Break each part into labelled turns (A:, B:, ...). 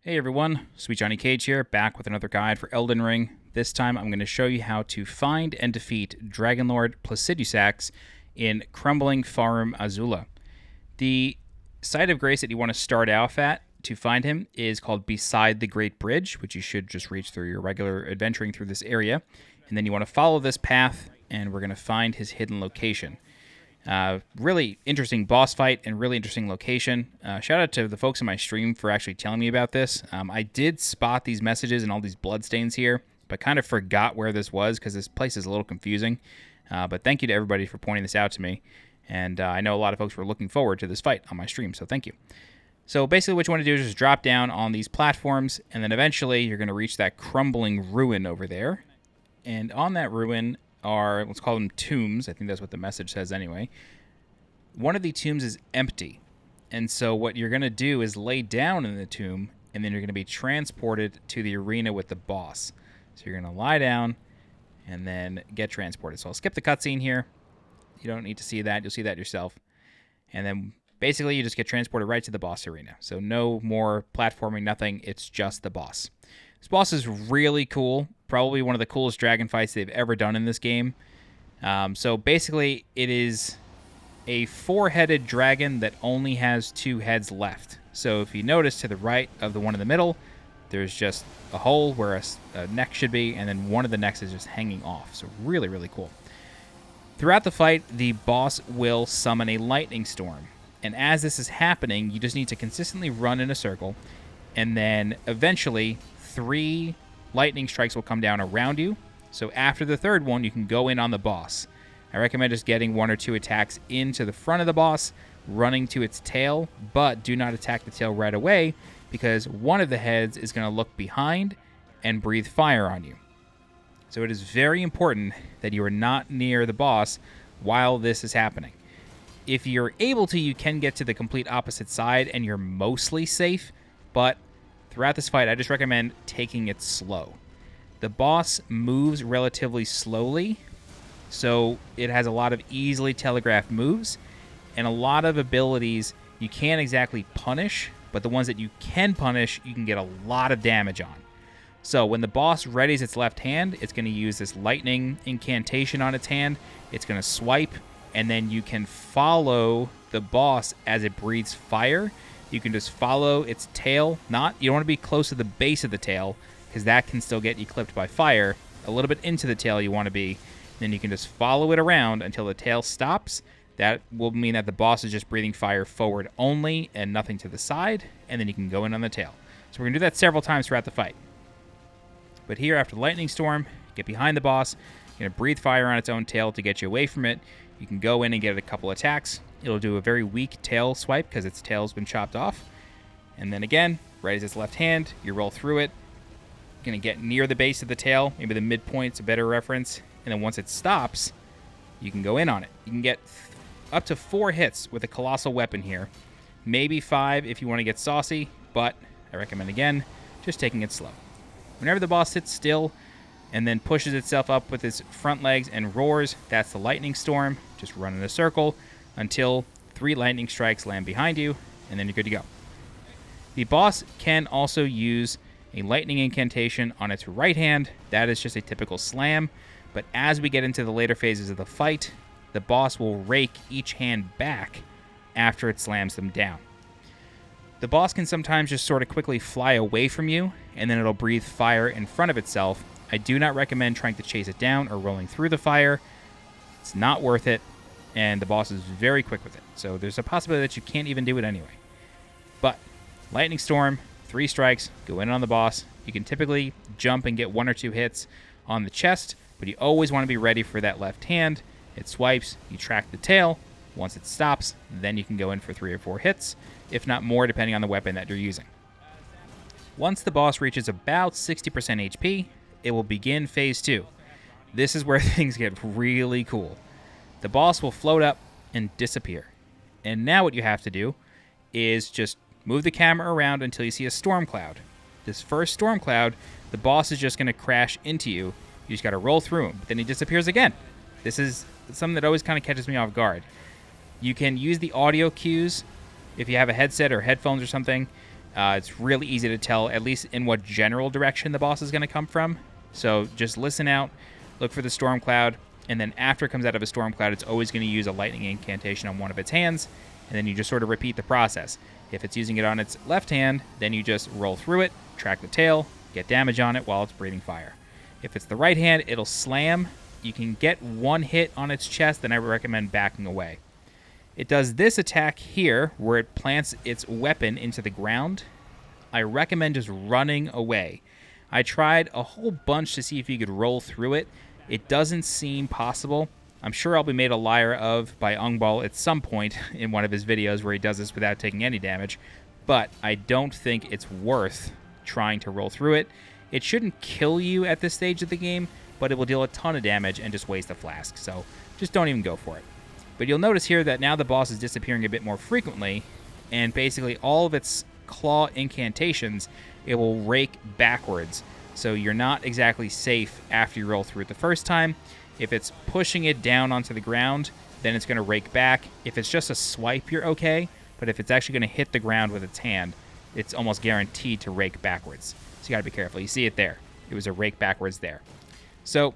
A: Hey everyone, SweetJohnnyCage here, back with another guide for Elden Ring. This time I'm going to show you how to find and defeat Dragonlord Placidusax in Crumbling Farum Azula. The site of grace that you want to start off at to find him is called Beside the Great Bridge, which you should just reach through your regular adventuring through this area. And then you want to follow this path, and we're going to find his hidden location. Really interesting boss fight and really interesting location. Shout out to the folks in my stream for actually telling me about this. I did spot these messages and all these bloodstains here, but kind of forgot where this was because this place is a little confusing. But thank you to everybody for pointing this out to me. And I know a lot of folks were looking forward to this fight on my stream, so thank you. So basically what you want to do is just drop down on these platforms, and then eventually you're going to reach that crumbling ruin over there. And on that ruin are, let's call them tombs. I think that's what the message says anyway. One of the tombs is empty. And so what you're going to do is lay down in the tomb, and then you're going to be transported to the arena with the boss. So you're going to lie down and then get transported. So I'll skip the cutscene here. You don't need to see that. You'll see that yourself. And then basically you just get transported right to the boss arena. So no more platforming, nothing. It's just the boss. This boss is really cool. Probably one of the coolest dragon fights they've ever done in this game. So basically, it is a four-headed dragon that only has two heads left. So if you notice to the right of the one in the middle, there's just a hole where a neck should be, and then one of the necks is just hanging off. So really, really cool. Throughout the fight, the boss will summon a lightning storm. And as this is happening, you just need to consistently run in a circle, and then eventually 3 lightning strikes will come down around you. So after the third one, you can go in on the boss. I recommend just getting 1 or 2 attacks into the front of the boss, running to its tail, but do not attack the tail right away because one of the heads is going to look behind and breathe fire on you. So it is very important that you are not near the boss while this is happening. If you're able to, you can get to the complete opposite side and you're mostly safe, but throughout this fight, I just recommend taking it slow. The boss moves relatively slowly, so it has a lot of easily telegraphed moves, and a lot of abilities you can't exactly punish, but the ones that you can punish, you can get a lot of damage on. So when the boss readies its left hand, it's going to use this lightning incantation on its hand. It's going to swipe, and then you can follow the boss as it breathes fire. You can just follow its tail. You don't want to be close to the base of the tail because that can still get you clipped by fire. A little bit into the tail you want to be. Then you can just follow it around until the tail stops. That will mean that the boss is just breathing fire forward only and nothing to the side. And then you can go in on the tail. So we're going to do that several times throughout the fight. But here after the lightning storm, get behind the boss. You're going to breathe fire on its own tail to get you away from it. You can go in and get a couple attacks. It'll do a very weak tail swipe because its tail's been chopped off. And then again, right as its left hand, you roll through it. You're going to get near the base of the tail. Maybe the midpoint's a better reference. And then once it stops, you can go in on it. You can get up to 4 hits with a colossal weapon here. Maybe 5 if you want to get saucy, but I recommend, again, just taking it slow. Whenever the boss sits still and then pushes itself up with its front legs and roars, that's the lightning storm. Just run in a circle until 3 lightning strikes land behind you, and then you're good to go. The boss can also use a lightning incantation on its right hand. That is just a typical slam, but as we get into the later phases of the fight, the boss will rake each hand back after it slams them down. The boss can sometimes just sort of quickly fly away from you, and then it'll breathe fire in front of itself. I do not recommend trying to chase it down or rolling through the fire. It's not worth it, and the boss is very quick with it. So there's a possibility that you can't even do it anyway. But lightning storm, 3 strikes, go in on the boss. You can typically jump and get 1 or 2 hits on the chest, but you always want to be ready for that left hand. It swipes, you track the tail. Once it stops, then you can go in for 3 or 4 hits, if not more depending on the weapon that you're using. Once the boss reaches about 60% HP, it will begin phase 2. This is where things get really cool. The boss will float up and disappear. And now what you have to do is just move the camera around until you see a storm cloud. This first storm cloud, the boss is just going to crash into you. You just got to roll through him. But then he disappears again. This is something that always kind of catches me off guard. You can use the audio cues if you have a headset or headphones or something. It's really easy to tell, at least in what general direction the boss is going to come from. So just listen out, look for the storm cloud, and then after it comes out of a storm cloud, it's always going to use a lightning incantation on one of its hands, and then you just sort of repeat the process. If it's using it on its left hand, then you just roll through it, track the tail, get damage on it while it's breathing fire. If it's the right hand, it'll slam. You can get one hit on its chest, then I recommend backing away. It does this attack here, where it plants its weapon into the ground. I recommend just running away. I tried a whole bunch to see if you could roll through it. It doesn't seem possible. I'm sure I'll be made a liar of by Ungball at some point in one of his videos where he does this without taking any damage, but I don't think it's worth trying to roll through it. It shouldn't kill you at this stage of the game, but it will deal a ton of damage and just waste a flask, so just don't even go for it. But you'll notice here that now the boss is disappearing a bit more frequently, and basically all of its claw incantations, it will rake backwards. So you're not exactly safe after you roll through it the first time. If it's pushing it down onto the ground, then it's going to rake back. If it's just a swipe, you're okay. But if it's actually going to hit the ground with its hand, it's almost guaranteed to rake backwards. So you got to be careful. You see it there. It was a rake backwards there. So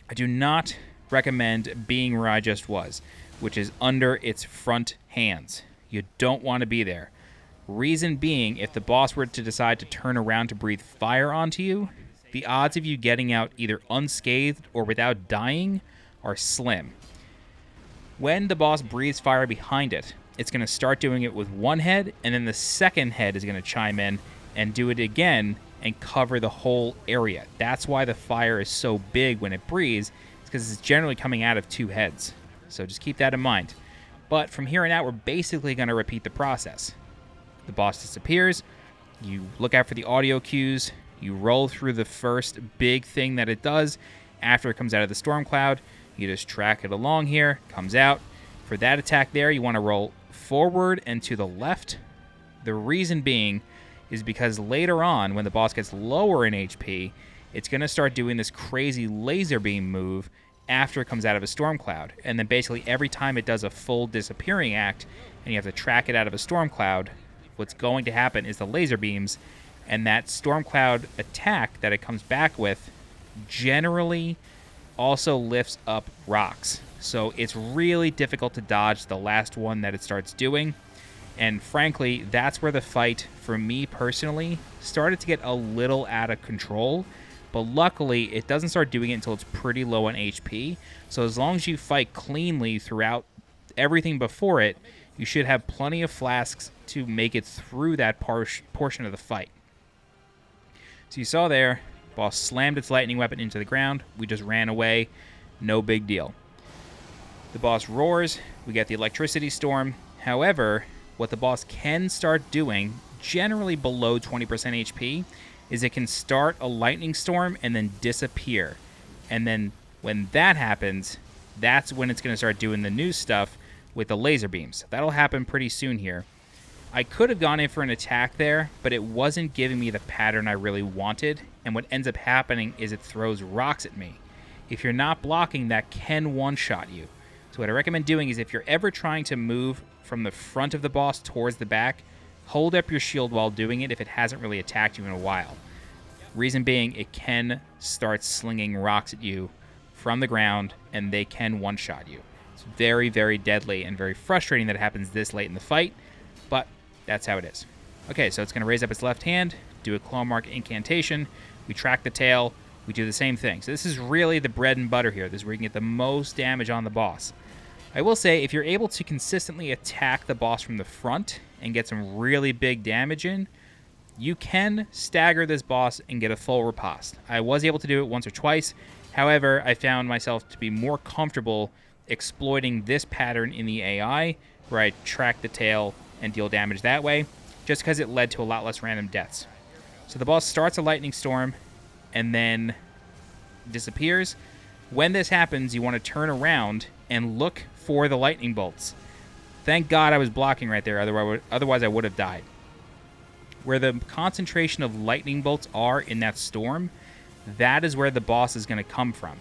A: I do not recommend being where I just was, which is under its front hands. You don't want to be there. Reason being, if the boss were to decide to turn around to breathe fire onto you, the odds of you getting out either unscathed or without dying are slim. When the boss breathes fire behind it, it's going to start doing it with one head, and then the second head is going to chime in and do it again and cover the whole area. That's why the fire is so big when it breathes. It's because it's generally coming out of two heads. So just keep that in mind. But from here on out, we're basically going to repeat the process. The boss disappears, you look out for the audio cues, you roll through the first big thing that it does. After it comes out of the storm cloud, you just track it along here, comes out. For that attack there, you want to roll forward and to the left. The reason being is because later on, when the boss gets lower in HP, it's going to start doing this crazy laser beam move after it comes out of a storm cloud. And then basically every time it does a full disappearing act and you have to track it out of a storm cloud, what's going to happen is the laser beams, and that storm cloud attack that it comes back with generally also lifts up rocks. So it's really difficult to dodge the last one that it starts doing. And frankly, that's where the fight, for me personally, started to get a little out of control. But luckily, it doesn't start doing it until it's pretty low on HP. So as long as you fight cleanly throughout everything before it, you should have plenty of flasks to make it through that portion of the fight. So you saw there, boss slammed its lightning weapon into the ground. We just ran away. No big deal. The boss roars. We get the electricity storm. However, what the boss can start doing, generally below 20% HP, is it can start a lightning storm and then disappear. And then when that happens, that's when it's going to start doing the new stuff with the laser beams. That'll happen pretty soon here. I could have gone in for an attack there, but it wasn't giving me the pattern I really wanted, and what ends up happening is it throws rocks at me. If you're not blocking, that can one-shot you. So what I recommend doing is if you're ever trying to move from the front of the boss towards the back, hold up your shield while doing it if it hasn't really attacked you in a while. Reason being, it can start slinging rocks at you from the ground, and they can one-shot you. It's very, very deadly and very frustrating that it happens this late in the fight, but that's how it is. Okay, so it's going to raise up its left hand, do a claw mark incantation, we track the tail, we do the same thing. So this is really the bread and butter here. This is where you can get the most damage on the boss. I will say, if you're able to consistently attack the boss from the front and get some really big damage in, you can stagger this boss and get a full riposte. I was able to do it once or twice. However, I found myself to be more comfortable exploiting this pattern in the AI, where I track the tail and deal damage that way, just because it led to a lot less random deaths. So the boss starts a lightning storm and then disappears. When this happens, you want to turn around and look for the lightning bolts. Thank God I was blocking right there, otherwise I would have died. Where the concentration of lightning bolts are in that storm, that is where the boss is going to come from.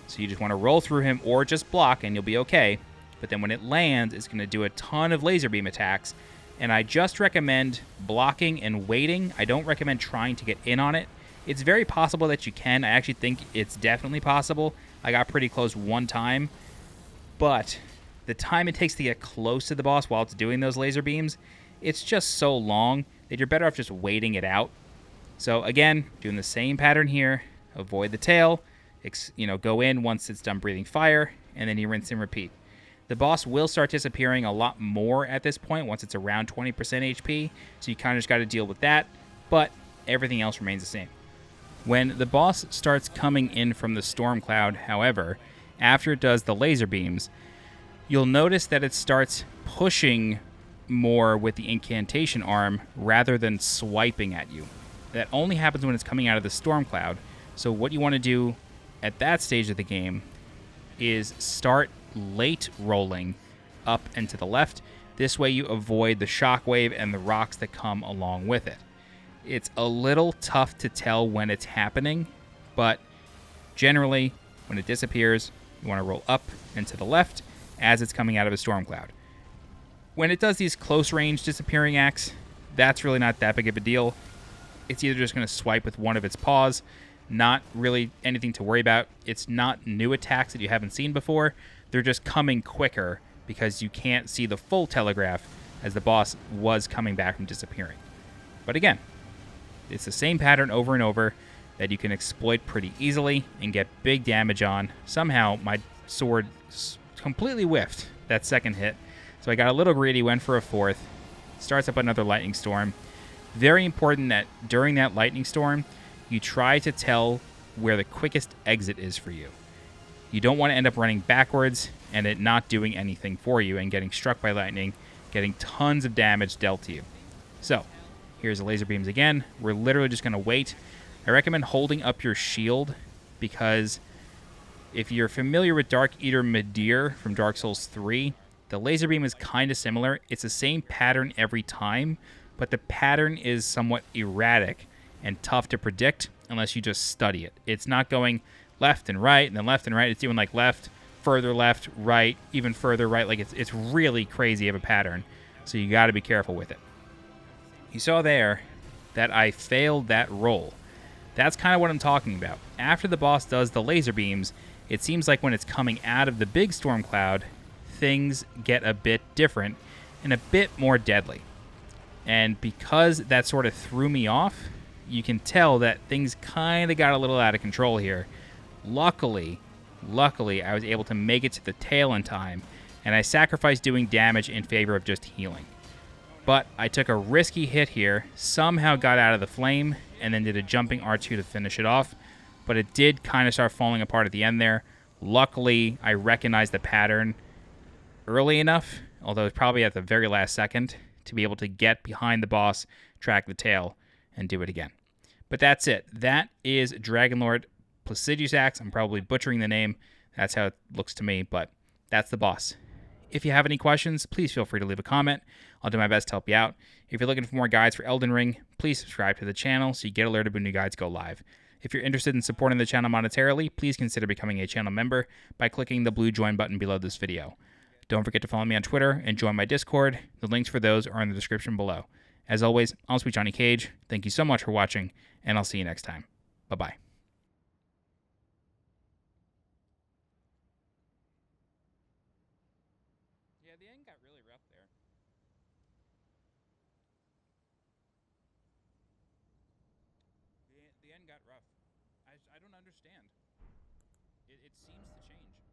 A: So you just want to roll through him or just block and you'll be okay. But then when it lands, it's going to do a ton of laser beam attacks, And I just recommend blocking and waiting. I don't recommend trying to get in on it. It's very possible that you can. I actually think it's definitely possible. I got pretty close one time. But the time it takes to get close to the boss while it's doing those laser beams, it's just so long that you're better off just waiting it out. So again, doing the same pattern here. Avoid the tail. Go in once it's done breathing fire, and then you rinse and repeat. The boss will start disappearing a lot more at this point once it's around 20% HP, so you kind of just got to deal with that, but everything else remains the same. When the boss starts coming in from the storm cloud, however, after it does the laser beams, you'll notice that it starts pushing more with the incantation arm rather than swiping at you. That only happens when it's coming out of the storm cloud, so what you want to do at that stage of the game is start late rolling up and to the left. This way you avoid the shockwave and the rocks that come along with it. It's a little tough to tell when it's happening, but generally when it disappears, you want to roll up and to the left as it's coming out of a storm cloud. When it does these close range disappearing acts, that's really not that big of a deal. It's either just going to swipe with one of its paws, not really anything to worry about. It's not new attacks that you haven't seen before. They're just coming quicker because you can't see the full telegraph as the boss was coming back from disappearing. But again, it's the same pattern over and over that you can exploit pretty easily and get big damage on. Somehow my sword completely whiffed that second hit, so I got a little greedy, went for a fourth. Starts up another lightning storm. Very important that during that lightning storm, you try to tell where the quickest exit is for you. You don't want to end up running backwards and it not doing anything for you and getting struck by lightning, getting tons of damage dealt to you. So, here's the laser beams again. We're literally just going to wait. I recommend holding up your shield because if you're familiar with Dark Eater Midir from Dark Souls 3, the laser beam is kind of similar. It's the same pattern every time, but the pattern is somewhat erratic and tough to predict unless you just study it. It's not going left and right and then left and right. It's doing like left, further left, right, even further right. Like it's really crazy of a pattern, so you got to be careful with it. You saw there that I failed that roll. That's kind of what I'm talking about. After the boss does the laser beams, it seems like when it's coming out of the big storm cloud, things get a bit different and a bit more deadly. And because that sort of threw me off, you can tell that things kind of got a little out of control here. Luckily, I was able to make it to the tail in time, and I sacrificed doing damage in favor of just healing. But I took a risky hit here, somehow got out of the flame, and then did a jumping R2 to finish it off. But it did kind of start falling apart at the end there. Luckily, I recognized the pattern early enough, although it's probably at the very last second, to be able to get behind the boss, track the tail, and do it again. But that's it. That is Dragonlord Placidusax. I'm probably butchering the name. That's how it looks to me, but that's the boss. If you have any questions, please feel free to leave a comment. I'll do my best to help you out. If you're looking for more guides for Elden Ring, please subscribe to the channel so you get alerted when new guides go live. If you're interested in supporting the channel monetarily, please consider becoming a channel member by clicking the blue join button below this video. Don't forget to follow me on Twitter and join my Discord. The links for those are in the description below. As always, I'm SweetJohnnyCage. Thank you so much for watching, and I'll see you next time. Bye-bye. Yeah, the end got really rough there. The end got rough. I don't understand. It seems to change.